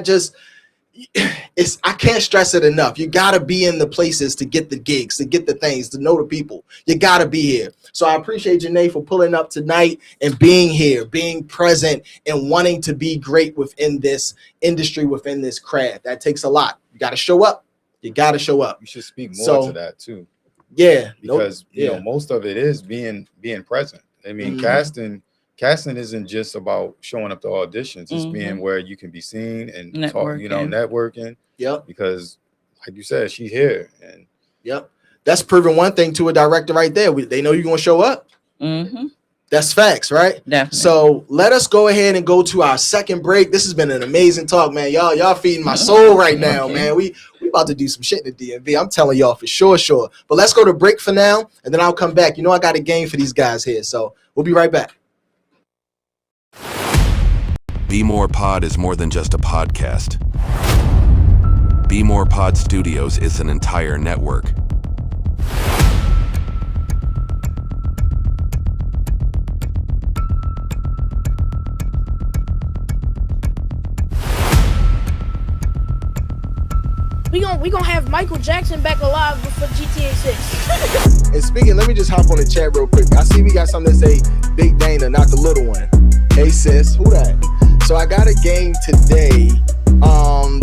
can't stress it enough. You got to be in the places to get the gigs, to get the things, to know the people. You got to be here. So I appreciate Janae for pulling up tonight and being here, being present, and wanting to be great within this industry, within this craft. That takes a lot. You got to show up. You should speak more to that too. Yeah, because most of it is being present. I mean, casting isn't just about showing up to auditions. It's being where you can be seen and talk, networking. Yep. Because, like you said, she's here, and that's proving one thing to a director right there. They know you're gonna show up. That's facts, right? Definitely. So let us go ahead and go to our second break. This has been an amazing talk, man. Y'all feeding my soul right now, man. We we about to do some shit in the DMV. I'm telling y'all for sure. But let's go to break for now, and then I'll come back. You know I got a game for these guys here, so we'll be right back. Be More Pod is more than just a podcast. Be More Pod Studios is an entire network. We gonna have Michael Jackson back alive for GTA 6. And speaking, let me just hop on the chat real quick. I see we got something to say. Big Dana, not the little one. Hey sis, who that? So I got a game today.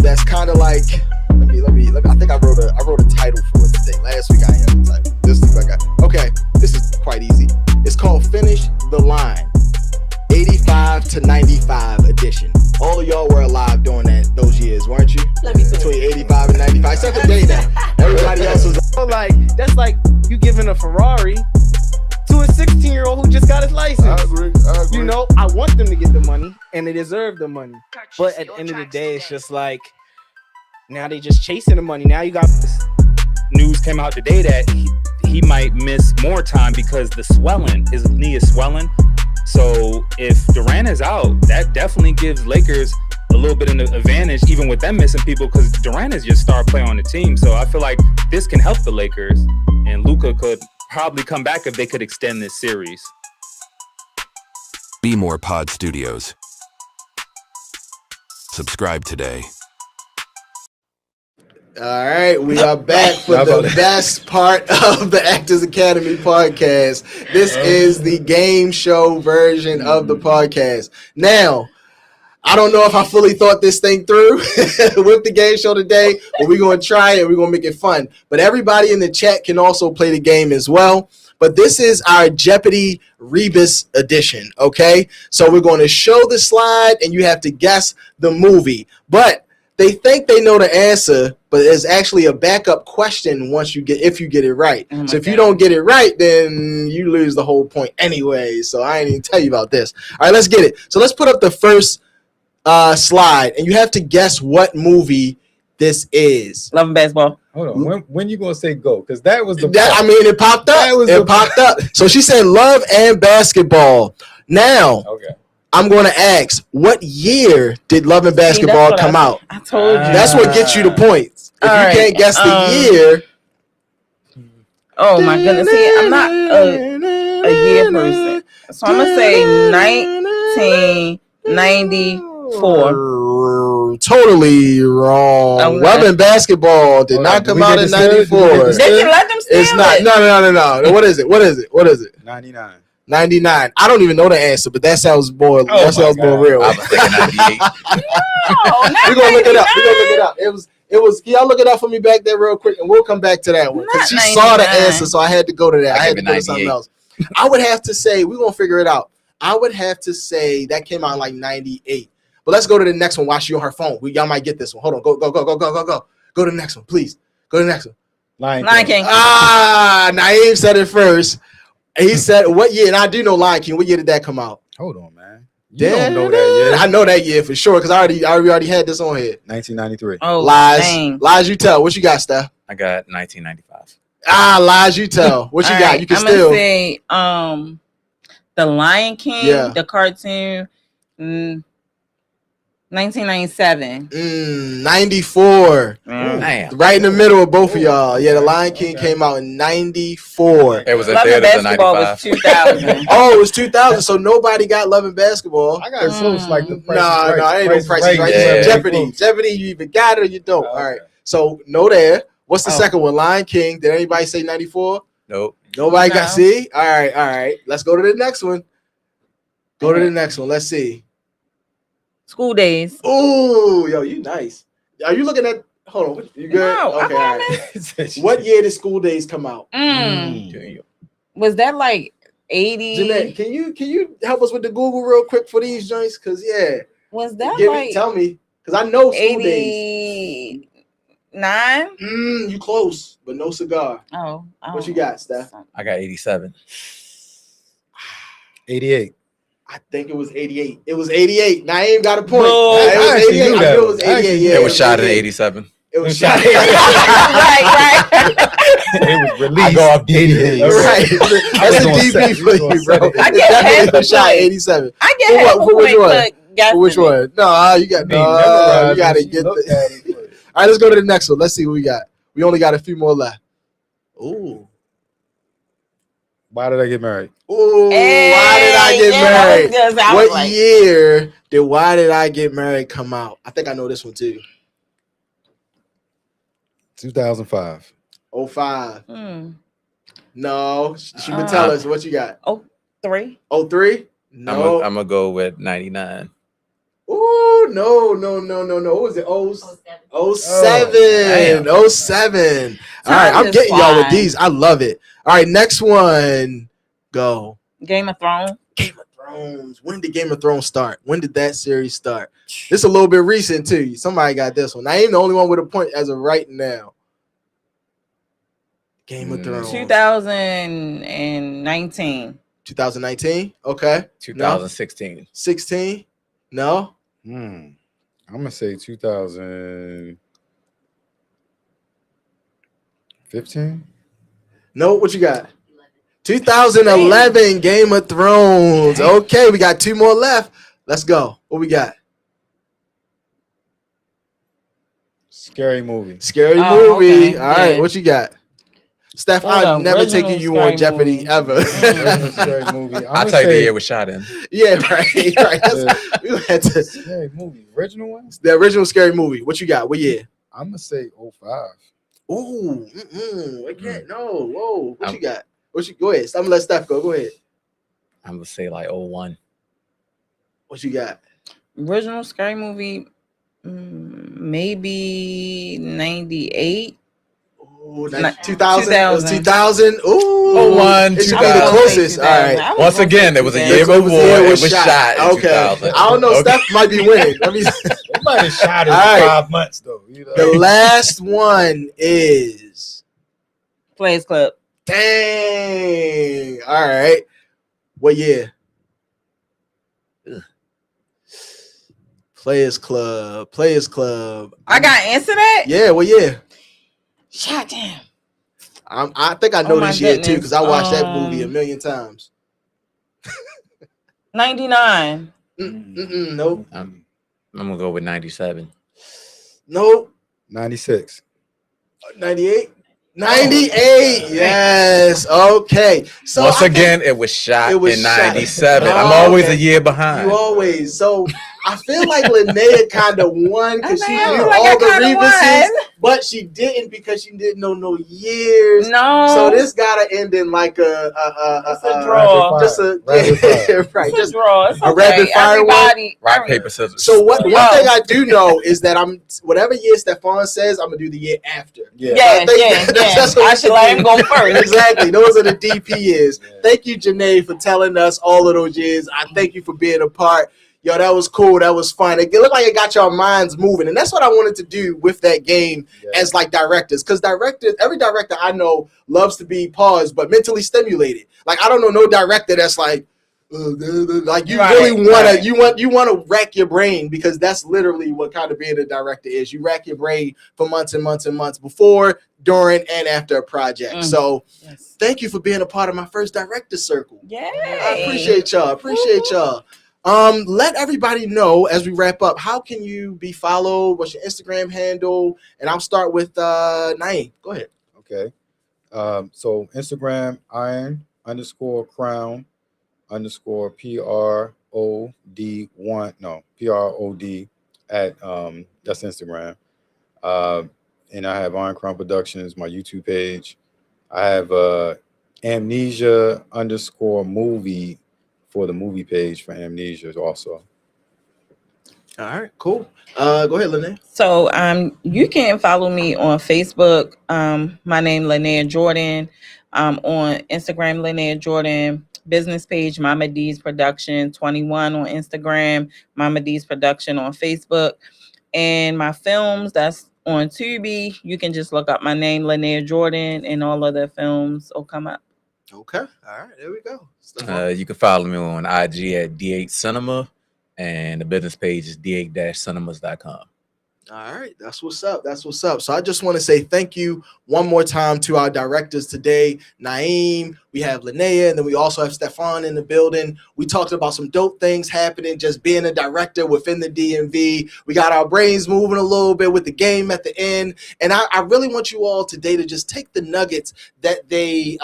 That's kind of like. Let me. I think I wrote a title for it today. Last week I had a title. This week I got. Okay, this is quite easy. It's called Finish the Line. 85 to 95 edition. All of y'all were alive during those years, weren't you? Between 85 and 95. Except for Dana. Everybody else was like, that's like you giving a Ferrari to a 16-year-old who just got his license. I agree. You know, I want them to get the money, and they deserve the money. But at the end of the day, it's just like, now they just chasing the money. Now you got this. News came out today that he might miss more time because his knee is swelling. So if Durant is out, that definitely gives Lakers a little bit of an advantage, even with them missing people, because Durant is your star player on the team. So I feel like this can help the Lakers, and Luka could probably come back if they could extend this series. Be More Pod Studios. Subscribe today. All right, we are back for the best part of the Actors Academy podcast. This is the game show version of the podcast. Now, I don't know if I fully thought this thing through with the game show today, but we're going to try it. We're going to make it fun. But everybody in the chat can also play the game as well. But this is our Jeopardy Rebus edition, okay? So we're going to show the slide, and you have to guess the movie. But they think they know the answer, but there's actually a backup question if you get it right. So if you don't get it right, then you lose the whole point anyway. So I ain't even tell you about this. All right, let's get it. So let's put up the first slide, and you have to guess what movie this is. Love and Basketball. Hold on. When you gonna say go? Because that was the it popped up. It popped up. So she said Love and Basketball. Now, okay. I'm going to ask, what year did Love and Basketball come out? I told you. That's what gets you the points. If you can't guess the year. Oh, my goodness. See, I'm not a year person. So I'm going to say 1994. Totally wrong. Okay. Love and Basketball did not come out in 94. They can let them steal It's not. No. What is it? 99. 99. I don't even know the answer, but that sounds more. That sounds more real. I was thinking 98. We're gonna look it up. It was. Can y'all look it up for me back there real quick, and we'll come back to that one because she saw the answer, so I had to go to that. I had to go to something else. I would have to say we're gonna figure it out. I would have to say that came out in like 98. But let's go to the next one while she's on her phone. Y'all might get this one. Hold on. Go. Go to the next one, please. Go to the next one. Lion King. Naim said it first. He said, what year? And I do know Lion King. What year did that come out? Hold on, man. You don't know that year. I know that year for sure because I already had this on here. 1993. Oh, lies. Dang. Lies you tell. What you got, Steph? I got 1995. Lies you tell. What you got? Right, You can I'm still gonna say The Lion King, the cartoon, 1997. 94. Damn. Right in the middle of both of y'all. Yeah, The Lion King came out in 94. It was in Love and theaters in Basketball 95. was 2000. Oh, it was 2000. So nobody got Love and Basketball. I got close like the price. No, I ain't no prices right. Yeah. Jeopardy, you either got it or you don't. All right. So no there. What's the second one? Lion King. Did anybody say 94? Nope. Nobody got. See? All right. Let's go to the next one. Go to the next one. Let's see. School Days. Oh, yo, you nice. Are you looking at? Hold on. You good? No, okay. All right. What year did School Days come out? Was that like 80? Jeanette, can you help us with the Google real quick for these joints? Cause was that tell me, cause I know School Days. 89? You close, but no cigar. Oh. What you got, Steph? I got 87. 88. I think it was 88. It was 88. Naim got a point. No, it was 88. I knew it was 88. Yeah, It was shot in 87. It was shot. Right. It was released. I go off DVDs. Right. That's a DP for you, bro. I It get half definitely a was shot point. 87. I get half a For which point one? for guessing For which it. one? No, you got no. You got to get the. All right, let's go to the next one. Let's see what we got. We only got a few more left. Ooh. Why did I get married? Ooh, why did I get married? What year did Why Did I Get Married come out? I think I know this one too. 2005. 05. No, she would tell us what you got. 03. 03? No. I'm gonna go with 99. Ooh, no. What was it? 07. 07. All right, I'm getting y'all with these. I love it. All right, next one. Go. Game of Thrones. Game of Thrones. When did Game of Thrones start? When did that series start? This is a little bit recent too. Somebody got this one. I ain't the only one with a point as of right now. Game of Thrones. 2019. 2019. Okay. 2016. 16. No. I'm gonna say 2015. No. What you got? 2011. Game of Thrones. Okay, we got 2 more left. Let's go. What we got? Scary movie. Scary movie. Okay. All right. What you got? Steph, I'm never taking you on Jeopardy ever. Scary movie. I'll tell you the year it was shot in. Yeah, right. We had to. Scary movie. Original one? The original Scary Movie. What you got? What year? I'm gonna say 05. Ooh. Again. No. Whoa. What you got? Go ahead. I'm gonna let Steph go. Go ahead. I'm gonna say like 01. What you got? Original Scary Movie. Maybe 98. Ooh, 2000. It was 2000. Ooh. 01. It should be the closest. All right. Once again, it was a year before it was shot. In Okay. 2000. I don't know. Steph might be winning. Let me. They might have shot it in 5 months though. The last one is Players Club. Dang. All right. What year? Players Club. I got to answer that? Yeah, what year? Shot damn. I think I know this year too because I watched that movie a million times. 99. Nope. I'm gonna go with 97. Nope. 96. 98. 98. Yes. Okay. So once again, it was shot in 97. I'm Oh, always okay. a year behind. You always. So I feel like Linnea kind of won because she I knew feel like all I the kinda Rebuses, won. but she didn't because she didn't know no years. No. So this gotta end in like a draw. Just a right. It's Just a draw. It's a okay. rapid fire one. Everybody. Rock, paper, scissors. So one thing I do know is that I'm whatever year Stephone says, I'm gonna do the year after. Yeah. That's what I we should let do. him go first. Exactly. Those are the DP years. Thank you, Janae, for telling us all of those years. I thank you for being a part. Yo, that was cool. That was fun. It looked like it got your minds moving. And that's what I wanted to do with that game as like directors. Because every director I know loves to be paused, but mentally stimulated. Like, I don't know no director that's like you really want to you want to rack your brain because that's literally what kind of being a director is. You rack your brain for months and months and months before, during, and after a project. So thank you for being a part of my first director circle. Yeah, I appreciate y'all. Let everybody know as we wrap up, how can you be followed? What's your Instagram handle? And I'll start with Naim. Go ahead. Okay. So Instagram, iron_crown_PROD at that's Instagram. And I have Iron Crown Productions, my YouTube page. I have amnesia_movie for the movie page for Amnesia also. All right, cool. Go ahead, Linnea. So you can follow me on Facebook. My name Linnea Jordan. On Instagram, Linnea Jordan. Business page, Mama D's Production 21 on Instagram, Mama D's Production on Facebook. And my films, that's on Tubi. You can just look up my name, Linnea Jordan, and all of the films will come up. Okay. All right, there we go. You can follow me on IG at D8 Cinema, and the business page is d8-cinemas.com. All right, that's what's up. That's what's up. So I just want to say thank you one more time to our directors today, Naim. We have Linnea, and then we also have Stephone in the building. We talked about some dope things happening, just being a director within the DMV. We got our brains moving a little bit with the game at the end, and I really want you all today to just take the nuggets that they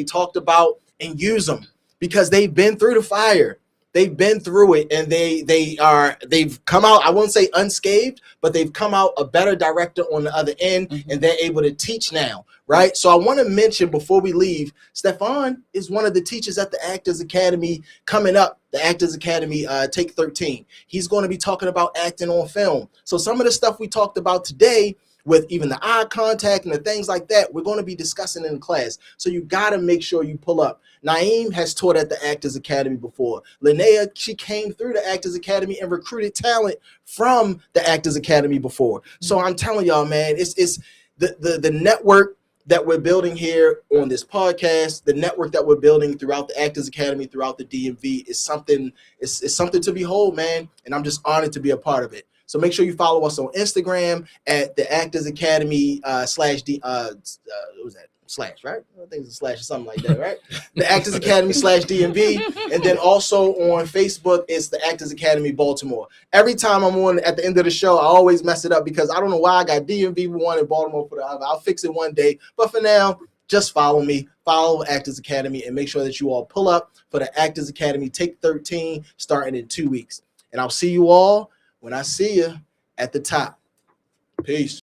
talked about and use them because they've been through the fire. They've been through it, and they've come out, I won't say unscathed, but they've come out a better director on the other end, and they're able to teach now, right? So I want to mention before we leave, Stephone is one of the teachers at the Actors Academy coming up, the Actors Academy Take 13. He's going to be talking about acting on film. So some of the stuff we talked about today, with even the eye contact and the things like that, we're going to be discussing in class. So you got to make sure you pull up. Naim has taught at the Actors Academy before. Linnea, she came through the Actors Academy and recruited talent from the Actors Academy before. So I'm telling y'all, man, it's the network that we're building here on this podcast, the network that we're building throughout the Actors Academy, throughout the DMV is something, it's something to behold, man. And I'm just honored to be a part of it. So make sure you follow us on Instagram at the Actors Academy what was that? Slash, right? I think it's a slash or something like that, right? The Actors Academy /DMV. And then also on Facebook, it's the Actors Academy Baltimore. Every time I'm on at the end of the show, I always mess it up because I don't know why I got DMV one and Baltimore for the other. I'll fix it one day. But for now, just follow me, follow Actors Academy, and make sure that you all pull up for the Actors Academy Take 13 starting in 2 weeks. And I'll see you all when I see you at the top. Peace.